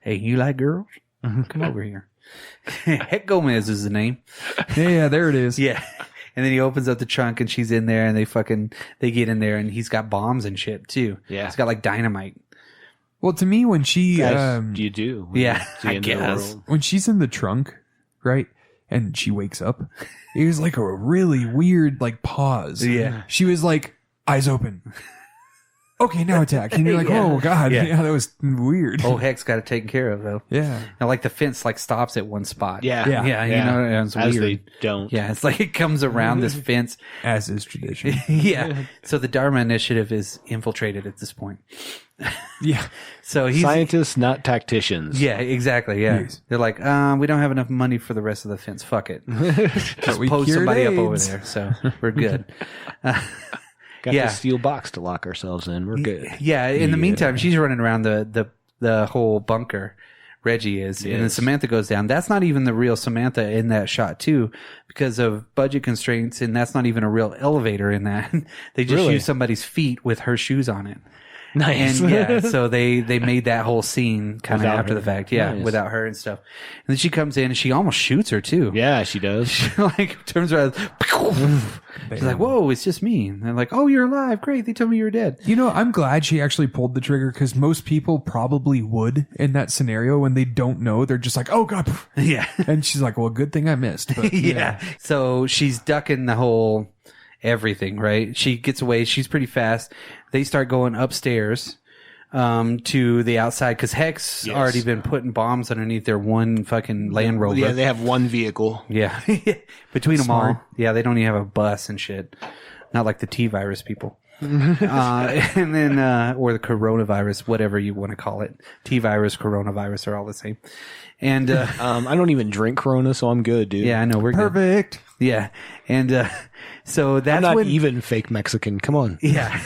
Hey, you like girls? Come over here. Heck Gomez is the name. Yeah, there it is. Yeah. And then he opens up the trunk and she's in there and they get in there and he's got bombs and shit too. Yeah. He's got like dynamite. Well, to me, when she, You do. Yeah, The I end of the guess. world. when she's in the trunk, right, and she wakes up, it was like a really weird like pause. Yeah. She was like, eyes open. Okay, now attack. And you're like, Yeah. oh god, Yeah. yeah, that was weird. Oh, Heck's got it taken care of though. Yeah. Now, like the fence like stops at one spot. Yeah. Yeah. Yeah, you know, it's As weird. they don't. Yeah, it's like it comes around this fence. As is tradition. Yeah. So the Dharma Initiative is infiltrated at this point. Yeah. So he's Scientists, not tacticians. yeah, exactly. Yeah, Yes. they're like, we don't have enough money for the rest of the fence. Fuck it. Just we post cured somebody up over AIDS. there, so we're good. Got Yeah. the steel box to lock ourselves in. We're good. Yeah. In the meantime, she's running around the whole bunker. Reggie is, and then Yes. Samantha goes down. That's not even the real Samantha in that shot too, because of budget constraints, and that's not even a real elevator in that. They just Really? use somebody's feet with her shoes on it. Nice. And yeah, so they made that whole scene kind of Without after her. the fact. Yeah, Nice. without her and stuff. And then she comes in and she almost shoots her too. Yeah, she does. She like turns around. She's like, "Whoa, it's just me." And they're like, "Oh, you're alive. Great. They told me you were dead." You know, I'm glad she actually pulled the trigger because most people probably would in that scenario when they don't know. They're just like, oh, God. Yeah. And she's like, well, good thing I missed. But, Yeah. So she's ducking the whole everything, right? She gets away. She's pretty fast. They start going upstairs to the outside because Heck's Yes. already been putting bombs underneath their one fucking Land Rover. Yeah, they have one vehicle. Yeah. Between them Smart. all. Yeah, they don't even have a bus and shit. Not like the T-virus people. And then, or the coronavirus, whatever you want to call it. T-virus, coronavirus are all the same. And, I don't even drink Corona, so I'm good, dude. yeah, I know we're good. perfect. Yeah. And, so that's I'm not when, even fake Mexican. Come on. yeah.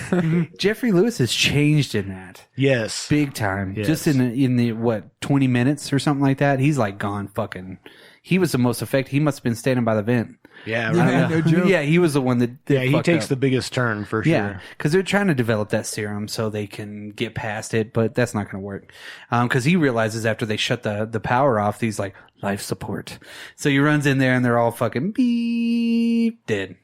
Jeffrey Lewis has changed in that. Yes. Big time. Yes. Just in the, what, 20 minutes or something like that? He's like gone fucking, he was the most effective. He must have been standing by the vent. Yeah, Yeah, right. no joke. Yeah, he was the one that Yeah, he fucked takes up. the biggest turn for sure. Yeah, because they're trying to develop that serum so they can get past it, but that's not going to work. Because he realizes after they shut the power off, he's like, life support. So he runs in there and they're all fucking beep, dead.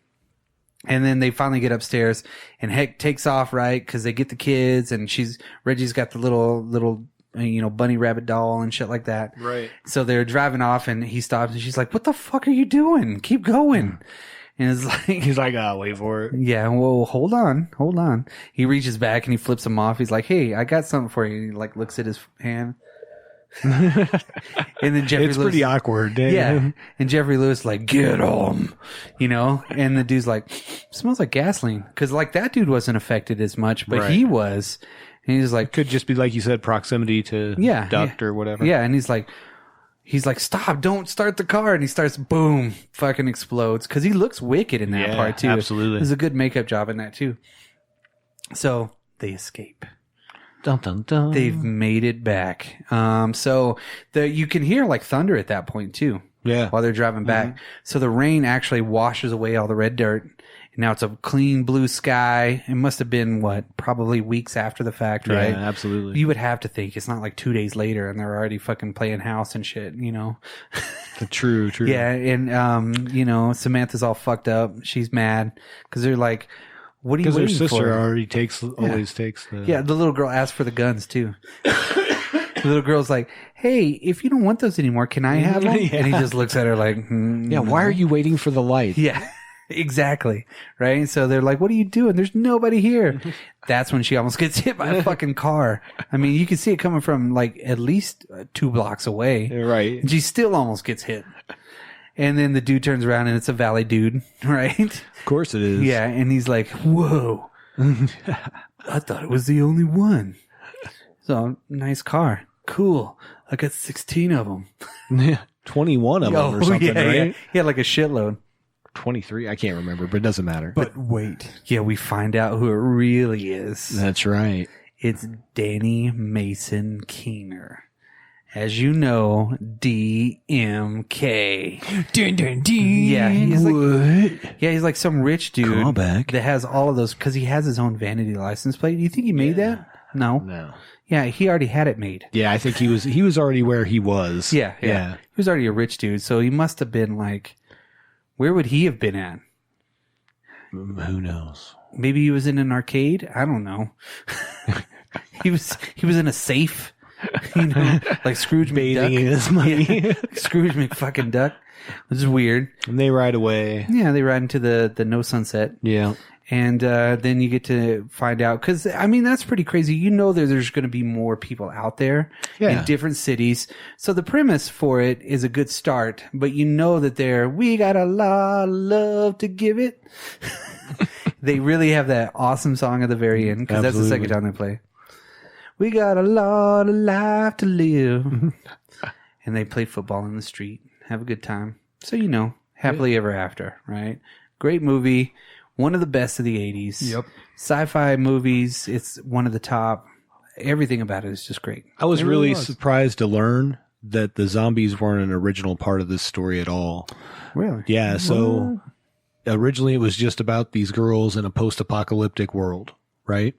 And then they finally get upstairs and Heck takes off, right? Because they get the kids and Reggie's got the little bunny rabbit doll and shit like that. Right. So they're driving off and he stops and she's like, what the fuck are you doing? Keep going. And it's like, He's like, wait for it. yeah, well, hold on. He reaches back and he flips him off. He's like, hey, I got something for you. And he like looks at his hand. And then Jeffrey It's Lewis, pretty awkward. yeah. And Jeffrey Lewis like, get him, and the dude's like, smells like gasoline. Cause like that dude wasn't affected as much, but Right. he was. And he's like, Could just be like you said, proximity to duct or whatever. yeah. And he's like, stop, don't start the car. And he starts, boom, fucking explodes. Cause he looks wicked in that Yeah, part too. absolutely. There's a good makeup job in that too. So they escape. Dun, dun, dun. They've made it back. So you can hear like thunder at that point too. Yeah. While they're driving back. So the rain actually washes away all the red dirt. And now it's a clean blue sky. It must have been probably weeks after the fact, right? Yeah, absolutely. You would have to think it's not like 2 days later and they're already fucking playing house and shit, True. Yeah. And, Samantha's all fucked up. She's mad because they're like, what are you Because her waiting sister for? always takes the... Yeah, the little girl asked for the guns too. The little girl's like, hey, if you don't want those anymore, can I have them? Yeah. And he just looks at her like, Yeah, why are you waiting for the light? Yeah, exactly. Right? So they're like, what are you doing? There's nobody here. That's when she almost gets hit by a fucking car. I mean, you can see it coming from like at least 2 blocks away. Right. And she still almost gets hit. And then the dude turns around and it's a valet dude, right? Of course it is. Yeah, and he's like, whoa. I thought it was the only one. So, nice car. Cool. I got 16 of them. Yeah. 21 of them or something, right? Yeah. He had like a shitload. 23. I can't remember, but it doesn't matter. But wait. Yeah, we find out who it really is. That's right. It's Danny Mason Keener. As you know, DMK. Dun, dun, dun. Yeah, he's like, What? he's like some rich dude Callback. that has all of those because he has his own vanity license plate. Do you think he made that? No. No. Yeah, he already had it made. Yeah, I think he was already where he was. Yeah. He was already a rich dude, so he must have been like, where would he have been at? Who knows? Maybe he was in an arcade. I don't know. he was in a safe. Like Scrooge Bathing McDuck. in his money. Yeah. Scrooge McFucking Duck. This is weird. And they ride away. Yeah, they ride into the no sunset. Yeah. And then you get to find out, because, I mean, that's pretty crazy. You know that there's going to be more people out there in different cities. So the premise for it is a good start, but you know that we got a lot of love to give it. They really have that awesome song at the very end, because that's the second time they play. We got a lot of life to live. And they play football in the street, have a good time. So, you know, happily ever after, right? Great movie. One of the best of the 80s. Yep. Sci-fi movies, it's one of the top. Everything about it is just great. I was really surprised to learn that the zombies weren't an original part of this story at all. Really? Yeah, so originally it was just about these girls in a post-apocalyptic world, right?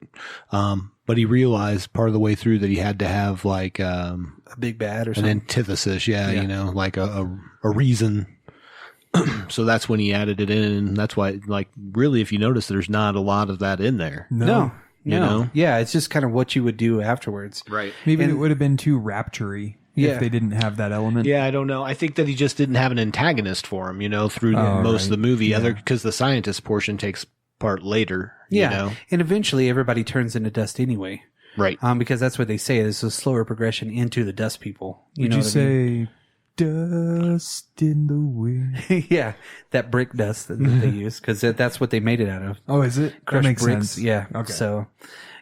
But he realized part of the way through that he had to have like a big bad or an something. antithesis, you know, like a reason. So that's when he added it in. That's why, like, really, if you notice, there's not a lot of that in there. No. You know? Yeah, it's just kind of what you would do afterwards. Right. Maybe it would have been too rapture-y if they didn't have that element. Yeah, I don't know. I think that he just didn't have an antagonist for him, you know, through most of the movie, because the scientist portion takes part later. Yeah, you know? And evincially everybody turns into dust anyway. Right. Because that's what they say. There's a slower progression into the dust people. Would you say dust in the wind? Yeah, that brick dust that they use, because that's what they made it out of. Oh, is it? Crushed that makes bricks. sense. Yeah. Okay. So,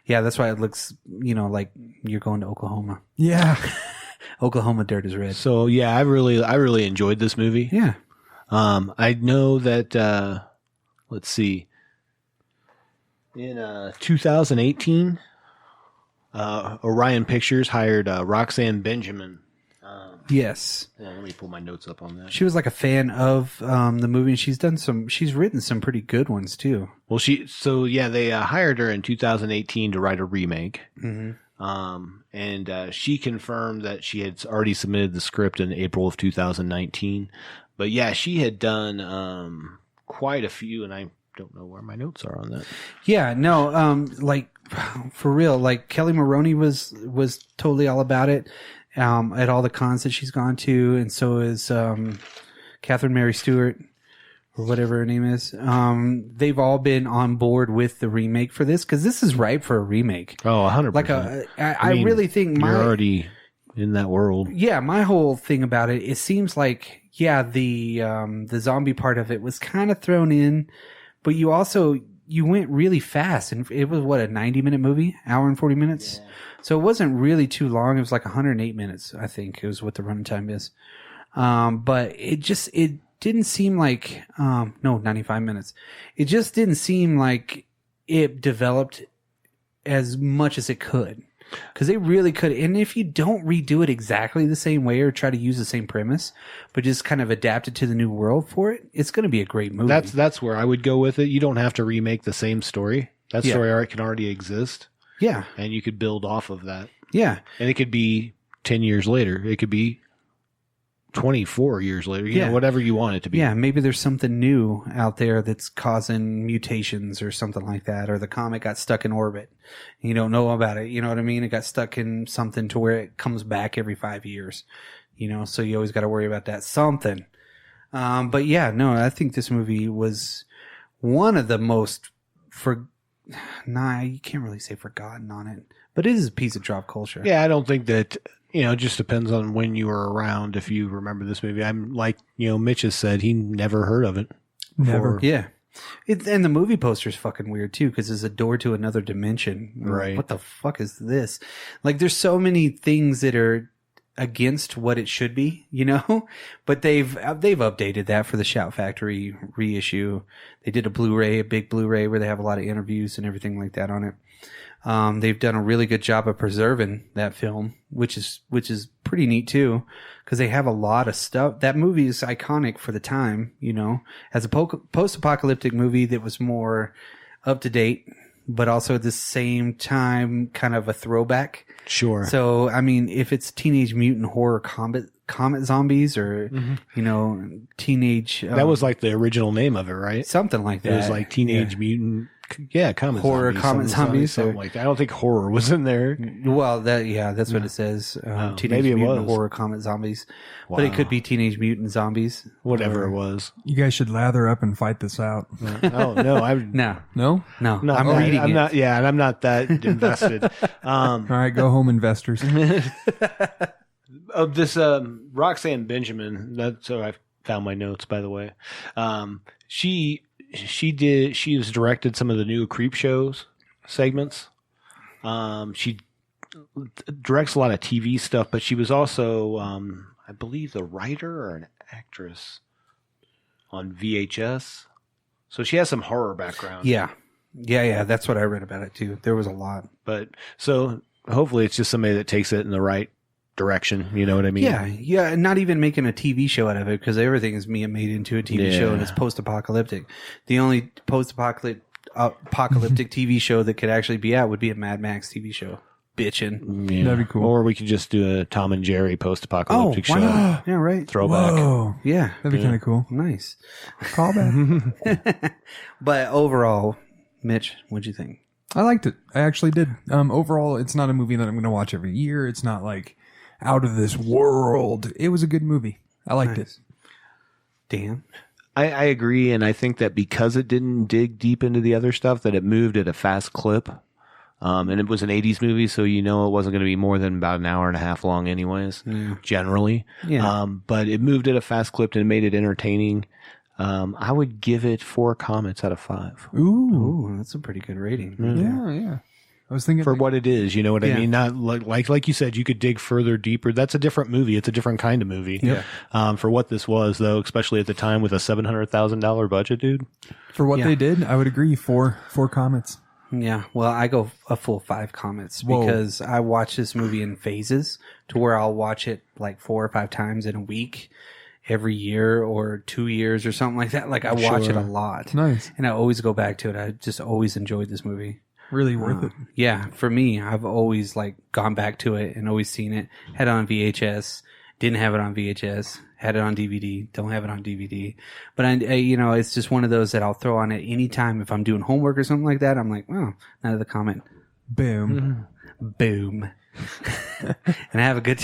yeah, that's why it looks, you know, like you're going to Oklahoma. Yeah. Oklahoma dirt is red. So yeah, I really enjoyed this movie. Yeah. I know that. Let's see. In 2018, Orion Pictures hired Roxanne Benjamin. Yes. Yeah, let me pull my notes up on that. She was like a fan of the movie. And she's written some pretty good ones too. Well, they hired her in 2018 to write a remake. Mm-hmm. And she confirmed that she had already submitted the script in April of 2019. But yeah, she had done quite a few, and I don't know where my notes are on that. Yeah, no, like for real, like Kelly Maroney was totally all about it. At all the cons that she's gone to, and so is Catherine Mary Stewart, or whatever her name is. They've all been on board with the remake for this, because this is ripe for a remake. Oh, 100%. Like I really think you're already in that world. Yeah, my whole thing about it, it seems like the zombie part of it was kind of thrown in, but you went really fast, and it was a 90-minute movie, hour and 40 minutes. Yeah. So it wasn't really too long. It was like 108 minutes, I think, is what the runtime is. But it didn't seem like, 95 minutes. It just didn't seem like it developed as much as it could. Because they really could. And if you don't redo it exactly the same way or try to use the same premise, but just kind of adapt it to the new world for it, it's going to be a great movie. That's where I would go with it. You don't have to remake the same story. That story arc can already exist. Yeah. And you could build off of that. Yeah. And it could be 10 years later. It could be 24 years later. You know, whatever you want it to be. Yeah. Maybe there's something new out there that's causing mutations or something like that. Or the comet got stuck in orbit. You don't know about it. You know what I mean? It got stuck in something to where it comes back every 5 years. You know, so you always got to worry about that something. But yeah, no, I think this movie was one of the most you can't really say forgotten on it, but it is a piece of drop culture. Yeah, I don't think that, it just depends on when you were around if you remember this movie. I'm like, Mitch has said he never heard of it. Never. Yeah. And the movie poster's fucking weird too, because it's a door to another dimension. Right. What the fuck is this? Like, there's so many things that are against what it should be, but they've updated that for the Shout Factory reissue. They did a big Blu-ray where they have a lot of interviews and everything like that on it. They've done a really good job of preserving that film, which is pretty neat too, because they have a lot of stuff. That movie is iconic for the time, as a post-apocalyptic movie that was more up to date, but also at the same time, kind of a throwback. Sure. So, I mean, if it's Teenage Mutant Horror Comet Zombies or, Teenage... that was like the original name of it, right? Something like that. It was like Teenage Mutant... Yeah, Comet Horror Zombies. Comet Zombies. Something like that. I don't think horror was in there. Well, that's what it says. Teenage maybe it Mutant was. Horror Comet Zombies. Wow. But it could be Teenage Mutant Zombies. Whatever it was. You guys should lather up and fight this out. Oh, no. No. No? I'm reading it. Not, yeah, and I'm not that invested. All right, go home, investors. Of this Roxanne Benjamin, that's so I found my notes, by the way. She has directed some of the new Creep Shows segments. She directs a lot of TV stuff, but she was also, I believe, the writer or an actress on VHS. So she has some horror background. Yeah. That's what I read about it too. There was a lot. But so hopefully it's just somebody that takes it in the right direction. You know what I mean? Yeah. Not even making a TV show out of it because everything is being made into a TV show and it's post-apocalyptic. The only post-apocalyptic TV show that could actually be out would be a Mad Max TV show. Bitchin'. Yeah. That'd be cool. Or we could just do a Tom and Jerry post-apocalyptic show. Why not? Yeah, right. Throwback. Whoa. Yeah. That'd be kind of cool. Nice. Call back. But overall, Mitch, what'd you think? I liked it. I actually did. Overall, it's not a movie that I'm going to watch every year. It's not like out of this world. It was a good movie. I liked it. Dan? I agree, and I think that because it didn't dig deep into the other stuff, that it moved at a fast clip. And it was an 80s movie, so it wasn't going to be more than about an hour and a half long anyways, generally. Yeah. But it moved at a fast clip and it made it entertaining. I would give it 4 Comets out of 5. Ooh. That's a pretty good rating. Yeah. I was thinking For what it is, you know what I Yeah. mean? Not like you said, you could dig further, deeper. That's a different movie. It's a different kind of movie. Yeah. For what this was, though, especially at the time with a $700,000 budget, dude. for what Yeah. they did, I would agree. Four Comets. Yeah, well, I go a full 5 Comets Whoa. because I watch this movie in phases to where I'll watch it like 4 or 5 times in a week, every year or 2 years or something like that. Like I watch it a lot. Nice. And I always go back to it. I just always enjoyed this movie. Really worth it. Yeah, for me, I've always like gone back to it and always seen it. Had it on VHS, didn't have it on VHS, had it on DVD, don't have it on DVD. But I it's just one of those that I'll throw on at any time if I'm doing homework or something like that. I'm like, oh, another comment. Boom. Boom. And I have a good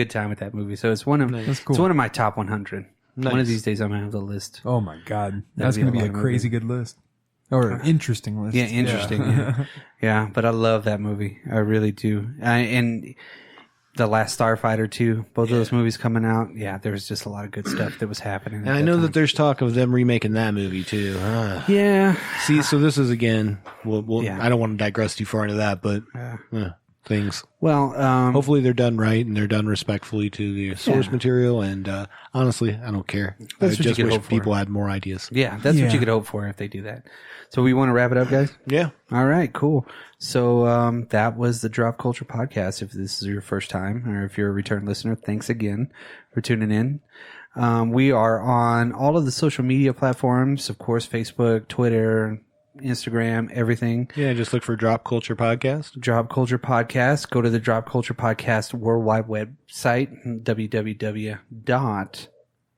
time with that movie. So it's one of That's cool. it's one of my top 100. Nice. One of these days I'm gonna have the list. Oh my God. That's be going to a be lot a of crazy good list. Or an interesting list. Yeah, interesting. Yeah. Yeah, but I love that movie. I really do. And The Last Starfighter too. Both of those movies coming out. Yeah, there was just a lot of good stuff that was happening. And I know that there's talk of them remaking that movie, too. Yeah. See, so this is, again, Yeah. I don't want to digress too far into that, but things. Well, Hopefully they're done right and they're done respectfully to the source material. And honestly, I don't care. I That's what you just could wish hope for. people had more ideas. yeah, that's what Yeah. you could hope for if they do that. So we want to wrap it up, guys? Yeah. All right, cool. So that was the Drop Culture Podcast. If this is your first time or if you're a return listener, thanks again for tuning in. We are on all of the social media platforms, of course, Facebook, Twitter, Instagram, everything. Yeah, just look for Drop Culture Podcast. Drop Culture Podcast. Go to the Drop Culture Podcast worldwide website, www.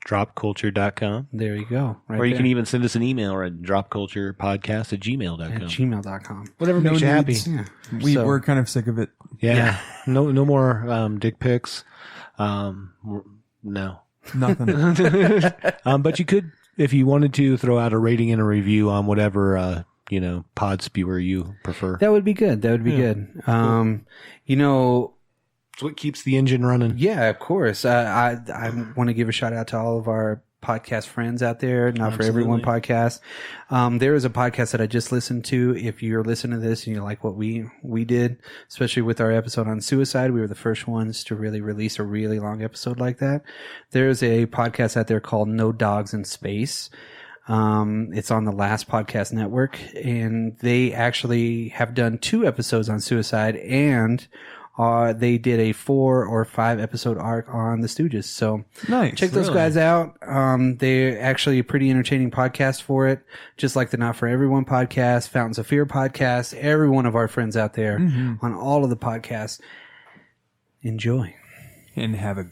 Dropculture.com. There you go. Right Or you there. can even send us an email or at dropculturepodcast@gmail.com. at gmail.com. Whatever makes you happy. needs. Yeah. So- We're kind of sick of it. Yeah. No more dick pics. No. Nothing. But you could, if you wanted to, throw out a rating and a review on whatever pod spewer you prefer. That would be good. That would be good. It's what keeps the engine running. Yeah, of course. I want to give a shout out to all of our podcast friends out there. Not for Everyone podcast. There is a podcast that I just listened to. If you're listening to this and you like what we did, especially with our episode on suicide, we were the first ones to really release a really long episode like that. There's a podcast out there called No Dogs in Space. It's on the Last Podcast Network, and they actually have done 2 episodes on suicide and They did a 4 or 5 episode arc on the Stooges. So Nice. check those guys out. They're actually a pretty entertaining podcast for it. Just like the Not For Everyone podcast, Fountains of Fear podcast, every one of our friends out there on all of the podcasts. Enjoy. And have a